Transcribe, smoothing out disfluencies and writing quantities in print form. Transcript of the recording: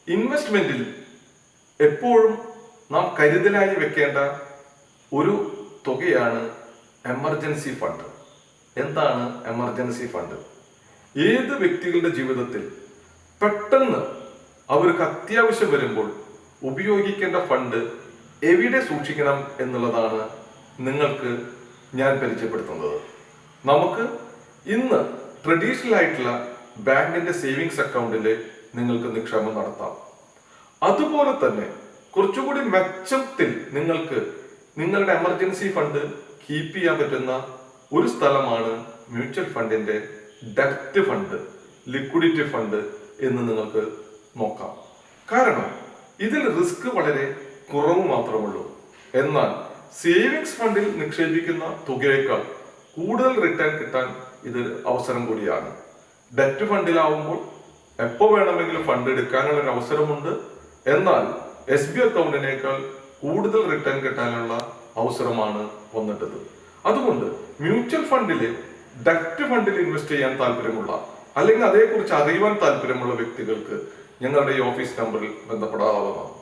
ഇൻവെസ്റ്റ്മെന്റിൽ എപ്പോഴും നാം കരുതലായി വെക്കേണ്ട ഒരു തുകയാണ് എമർജൻസി ഫണ്ട്. എന്താണ് എമർജൻസി ഫണ്ട്? ഏത് വ്യക്തികളുടെ ജീവിതത്തിൽ പെട്ടെന്ന് അവർക്ക് അത്യാവശ്യം വരുമ്പോൾ ഉപയോഗിക്കേണ്ട ഫണ്ട് എവിടെ സൂക്ഷിക്കണം എന്നുള്ളതാണ് നിങ്ങൾക്ക് ഞാൻ പരിചയപ്പെടുത്തുന്നത്. നമുക്ക് ഇന്ന് ട്രഡീഷണൽ ആയിട്ടുള്ള ബാങ്കിന്റെ സേവിങ്സ് അക്കൗണ്ടിൽ നിങ്ങൾക്ക് നിക്ഷേപം നടത്താം. അതുപോലെ തന്നെ കുറച്ചുകൂടി മെച്ചത്തിൽ നിങ്ങൾക്ക് നിങ്ങളുടെ എമർജൻസി ഫണ്ട് കീപ്പ് ചെയ്യാൻ പറ്റുന്ന ഒരു സ്ഥലമാണ് മ്യൂച്വൽ ഫണ്ടിന്റെ ഡെപ്റ്റ് ഫണ്ട്, ലിക്വിഡിറ്റി ഫണ്ട് എന്ന് നിങ്ങൾക്ക് നോക്കാം. കാരണം ഇതിൽ റിസ്ക് വളരെ കുറവ് മാത്രമുള്ളൂ. എന്നാൽ സേവിങ്സ് ഫണ്ടിൽ നിക്ഷേപിക്കുന്ന തുകയേക്കാൾ കൂടുതൽ റിട്ടേൺ കിട്ടാൻ ഇത് അവസരം കൂടിയാണ്. ഡെറ്റ് ഫണ്ടിലാവുമ്പോൾ എപ്പോൾ വേണമെങ്കിലും ഫണ്ട് എടുക്കാനുള്ള ഒരു അവസരമുണ്ട്. എന്നാൽ SB അക്കൗണ്ടിനേക്കാൾ കൂടുതൽ റിട്ടേൺ കിട്ടാനുള്ള അവസരമാണ് വന്നിട്ടത്. അതുകൊണ്ട് മ്യൂച്വൽ ഫണ്ടില് ഡെറ്റ് ഫണ്ടിൽ ഇൻവെസ്റ്റ് ചെയ്യാൻ താല്പര്യമുള്ള അല്ലെങ്കിൽ അതേക്കുറിച്ച് അറിയുവാൻ താല്പര്യമുള്ള വ്യക്തികൾക്ക് ഞങ്ങളുടെ ഈ ഓഫീസ് നമ്പറിൽ ബന്ധപ്പെടാവുന്നതാണ്.